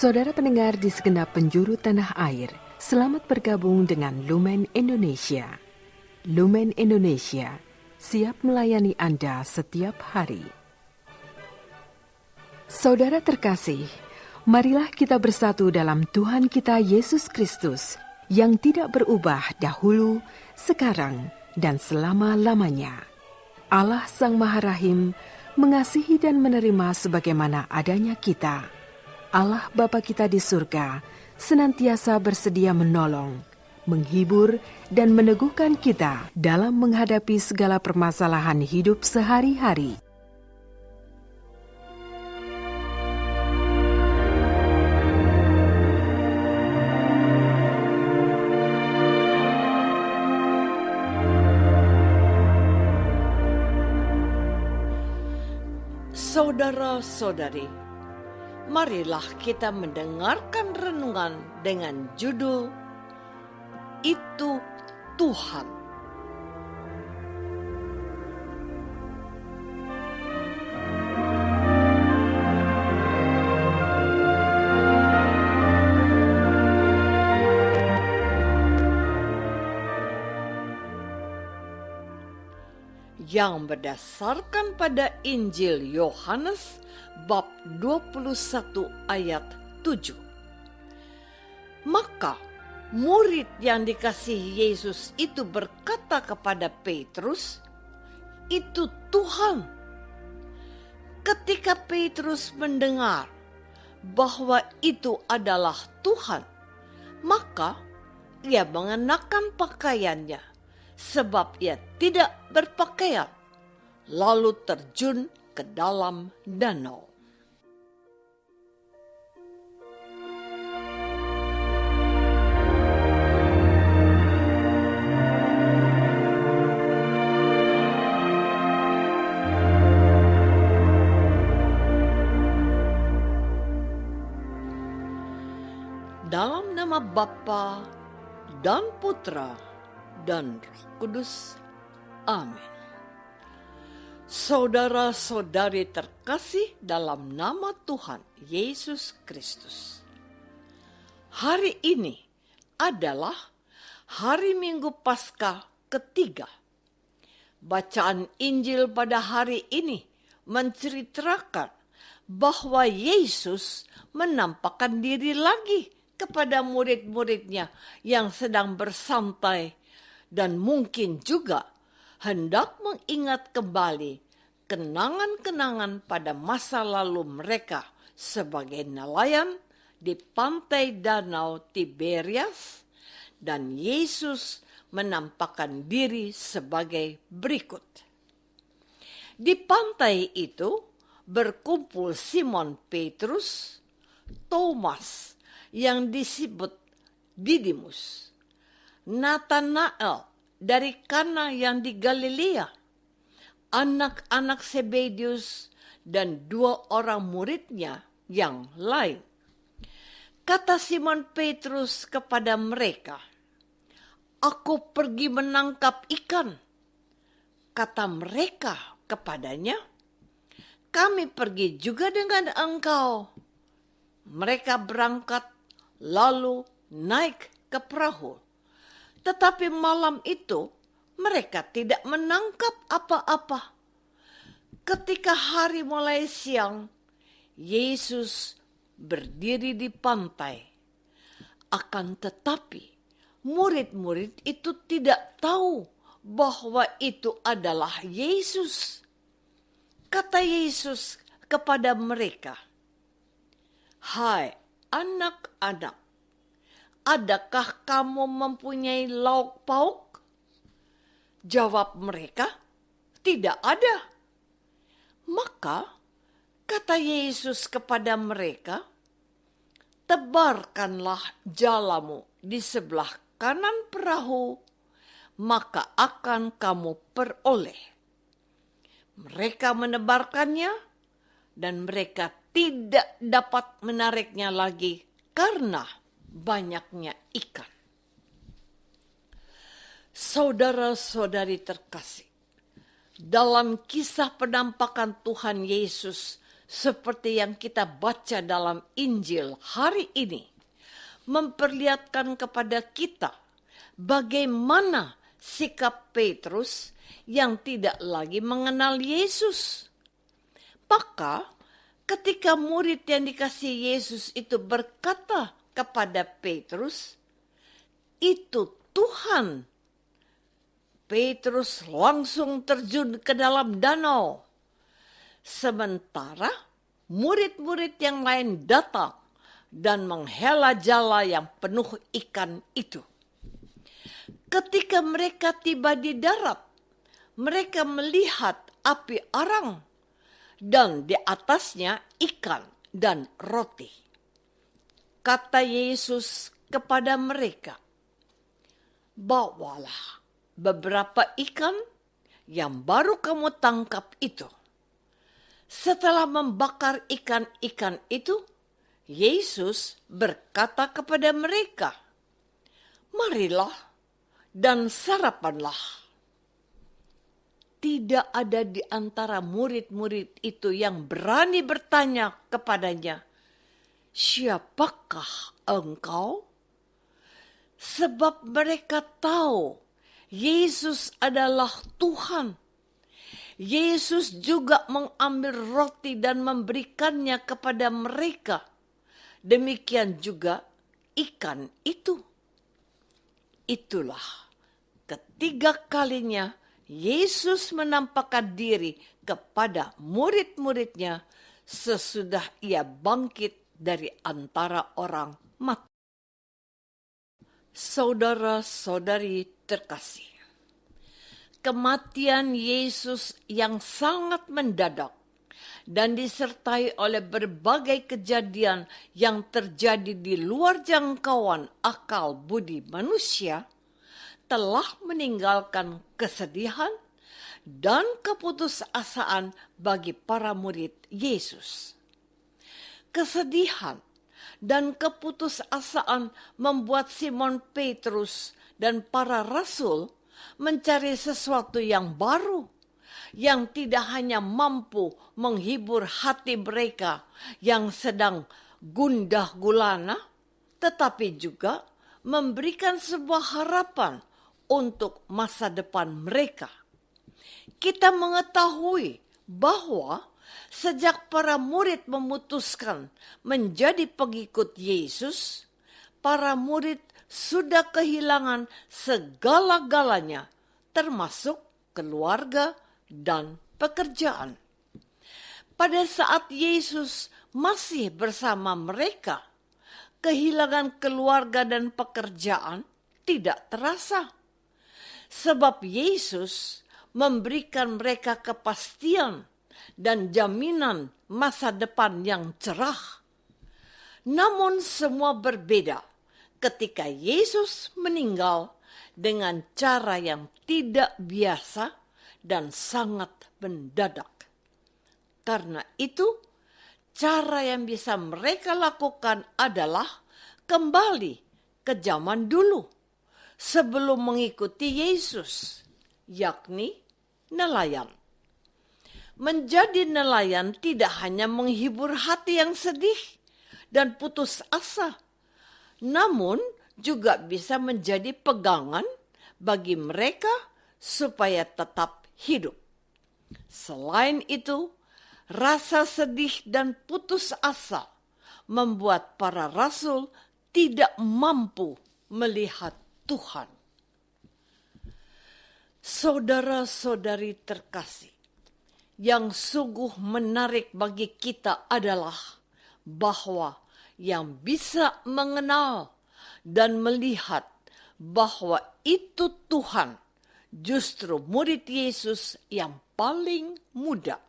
Saudara pendengar di segenap penjuru tanah air, selamat bergabung dengan Lumen Indonesia. Lumen Indonesia siap melayani Anda setiap hari. Saudara terkasih, marilah kita bersatu dalam Tuhan kita Yesus Kristus yang tidak berubah dahulu, sekarang, dan selama-lamanya. Allah Sang Maha Rahim mengasihi dan menerima sebagaimana adanya kita. Allah Bapa kita di surga senantiasa bersedia menolong, menghibur, dan meneguhkan kita dalam menghadapi segala permasalahan hidup sehari-hari. Saudara-saudari, marilah kita mendengarkan renungan dengan judul Itu Tuhan. Yang berdasarkan pada Injil Yohanes bab 21 ayat 7. Maka murid yang dikasihi Yesus itu berkata kepada Petrus, "Itu Tuhan." Ketika Petrus mendengar bahwa itu adalah Tuhan, maka ia mengenakan pakaiannya, sebab ia tidak berpakaian, lalu terjun ke dalam danau. Dalam nama Bapa dan Putra dan Roh Kudus. Amin. Saudara-saudari terkasih dalam nama Tuhan Yesus Kristus. Hari ini adalah hari Minggu Paskah ketiga. Bacaan Injil pada hari ini menceritakan bahwa Yesus menampakkan diri lagi kepada murid-muridnya yang sedang bersantai dan mungkin juga hendak mengingat kembali kenangan-kenangan pada masa lalu mereka sebagai nelayan di pantai Danau Tiberias, dan Yesus menampakkan diri sebagai berikut. Di pantai itu berkumpul Simon Petrus, Thomas yang disebut Didimus, Natanael dari Kana yang di Galilea, anak-anak Zebedius, dan 2 orang muridnya yang lain. Kata Simon Petrus kepada mereka, "Aku pergi menangkap ikan." Kata mereka kepadanya, "Kami pergi juga dengan engkau." Mereka berangkat lalu naik ke perahu. Tetapi malam itu mereka tidak menangkap apa-apa. Ketika hari mulai siang, Yesus berdiri di pantai. Akan tetapi murid-murid itu tidak tahu bahwa itu adalah Yesus. Kata Yesus kepada mereka, "Hai anak-anak, adakah kamu mempunyai lauk pauk?" Jawab mereka, "Tidak ada." Maka kata Yesus kepada mereka, "Tebarkanlah jalamu di sebelah kanan perahu, maka akan kamu peroleh." Mereka menebarkannya, dan mereka tidak dapat menariknya lagi karena banyaknya ikan. Saudara-saudari terkasih, dalam kisah penampakan Tuhan Yesus seperti yang kita baca dalam Injil hari ini, memperlihatkan kepada kita bagaimana sikap Petrus yang tidak lagi mengenal Yesus. Maka ketika murid yang dikasihi Yesus itu berkata kepada Petrus, "Itu Tuhan," Petrus langsung terjun ke dalam danau. Sementara murid-murid yang lain datang dan menghela jala yang penuh ikan itu. Ketika mereka tiba di darat, mereka melihat api arang dan di atasnya ikan dan roti. Kata Yesus kepada mereka, "Bawalah beberapa ikan yang baru kamu tangkap itu." Setelah membakar ikan-ikan itu, Yesus berkata kepada mereka, "Marilah dan sarapanlah." Tidak ada di antara murid-murid itu yang berani bertanya kepadanya, "Siapakah engkau?" Sebab mereka tahu Yesus adalah Tuhan. Yesus juga mengambil roti dan memberikannya kepada mereka. Demikian juga ikan itu. Itulah ketiga kalinya Yesus menampakkan diri kepada murid-muridnya sesudah ia bangkit dari antara orang mati. Saudara-saudari terkasih, kematian Yesus yang sangat mendadak dan disertai oleh berbagai kejadian yang terjadi di luar jangkauan akal budi manusia telah meninggalkan kesedihan dan keputusasaan bagi para murid Yesus. Kesedihan dan keputusasaan membuat Simon Petrus dan para rasul mencari sesuatu yang baru, yang tidak hanya mampu menghibur hati mereka yang sedang gundah gulana, tetapi juga memberikan sebuah harapan untuk masa depan mereka. Kita mengetahui bahwa sejak para murid memutuskan menjadi pengikut Yesus, para murid sudah kehilangan segala-galanya, termasuk keluarga dan pekerjaan. Pada saat Yesus masih bersama mereka, kehilangan keluarga dan pekerjaan tidak terasa. Sebab Yesus memberikan mereka kepastian dan jaminan masa depan yang cerah. Namun semua berbeda ketika Yesus meninggal dengan cara yang tidak biasa dan sangat mendadak. Karena itu, cara yang bisa mereka lakukan adalah kembali ke zaman dulu sebelum mengikuti Yesus, yakni nelayan. Menjadi nelayan tidak hanya menghibur hati yang sedih dan putus asa, namun juga bisa menjadi pegangan bagi mereka supaya tetap hidup. Selain itu, rasa sedih dan putus asa membuat para rasul tidak mampu melihat Tuhan. Saudara-saudari terkasih, yang sungguh menarik bagi kita adalah bahwa yang bisa mengenal dan melihat bahwa itu Tuhan justru murid Yesus yang paling muda.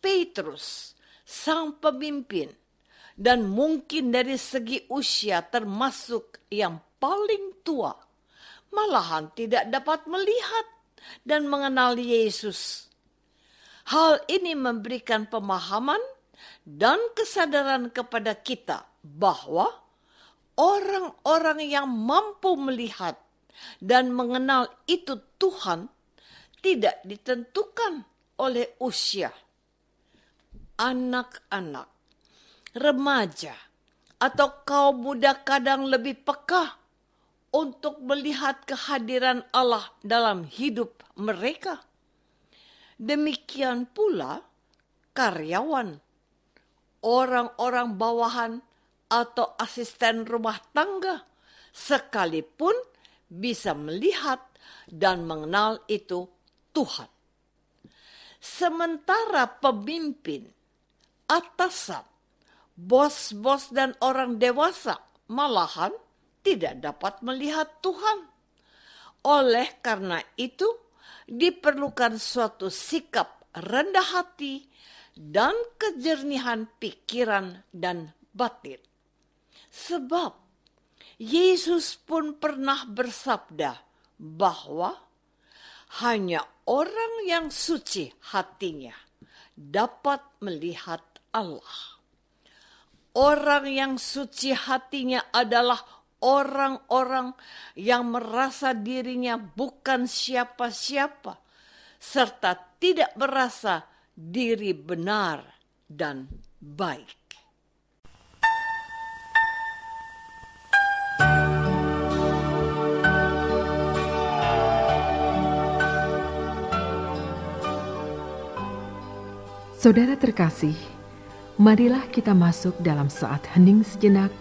Petrus, sang pemimpin, dan mungkin dari segi usia termasuk yang paling tua, malahan tidak dapat melihat dan mengenal Yesus. Hal ini memberikan pemahaman dan kesadaran kepada kita bahwa orang-orang yang mampu melihat dan mengenal itu Tuhan tidak ditentukan oleh usia. anak-anak, remaja, atau kaum muda kadang lebih peka untuk melihat kehadiran Allah dalam hidup mereka. Demikian pula karyawan, orang-orang bawahan, atau asisten rumah tangga, sekalipun bisa melihat dan mengenal itu Tuhan. Sementara pemimpin, atasan, bos-bos dan orang dewasa malahan tidak dapat melihat Tuhan. Oleh karena itu, diperlukan suatu sikap rendah hati dan kejernihan pikiran dan batin. Sebab Yesus pun pernah bersabda bahwa hanya orang yang suci hatinya dapat melihat Allah. Orang yang suci hatinya adalah orang-orang yang merasa dirinya bukan siapa-siapa, serta tidak merasa diri benar dan baik. Saudara terkasih, marilah kita masuk dalam saat hening sejenak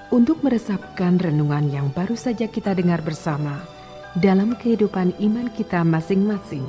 untuk meresapkan renungan yang baru saja kita dengar bersama dalam kehidupan iman kita masing-masing.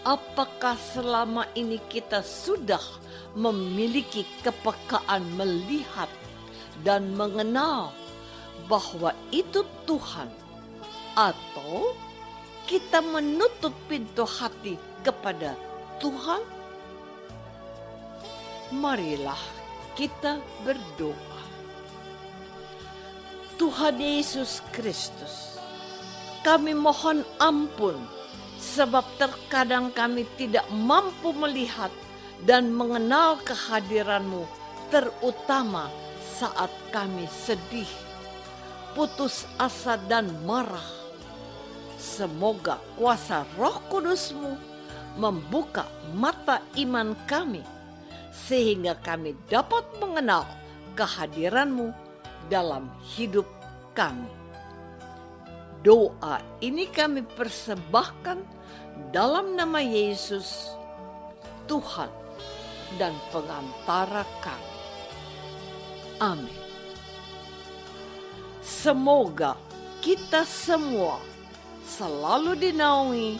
Apakah selama ini kita sudah memiliki kepekaan melihat dan mengenal bahwa itu Tuhan, atau kita menutup pintu hati kepada Tuhan? Marilah kita berdoa. Tuhan Yesus Kristus, kami mohon ampun sebab terkadang kami tidak mampu melihat dan mengenal kehadiran-Mu, terutama saat kami sedih, putus asa dan marah. Semoga kuasa Roh Kudus-Mu membuka mata iman kami, sehingga kami dapat mengenal kehadiran-Mu dalam hidup kami. Doa ini kami persembahkan dalam nama Yesus, Tuhan dan pengantara kami. Amin. Semoga kita semua selalu dinaungi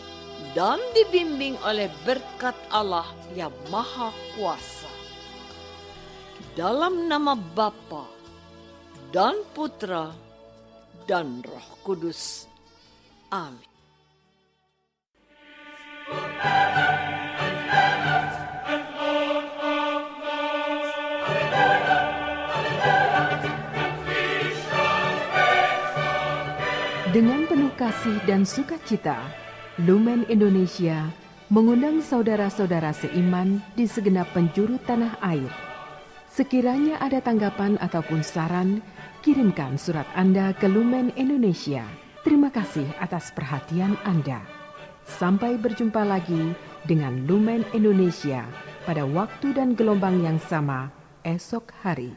dan dibimbing oleh berkat Allah yang Maha Kuasa. Dalam nama Bapa dan Putra dan Roh Kudus. Amin. Dengan penuh kasih dan sukacita, Lumen Indonesia mengundang saudara-saudara seiman di segenap penjuru tanah air. Sekiranya ada tanggapan ataupun saran, kirimkan surat Anda ke Lumen Indonesia. Terima kasih atas perhatian Anda. Sampai berjumpa lagi dengan Lumen Indonesia pada waktu dan gelombang yang sama esok hari.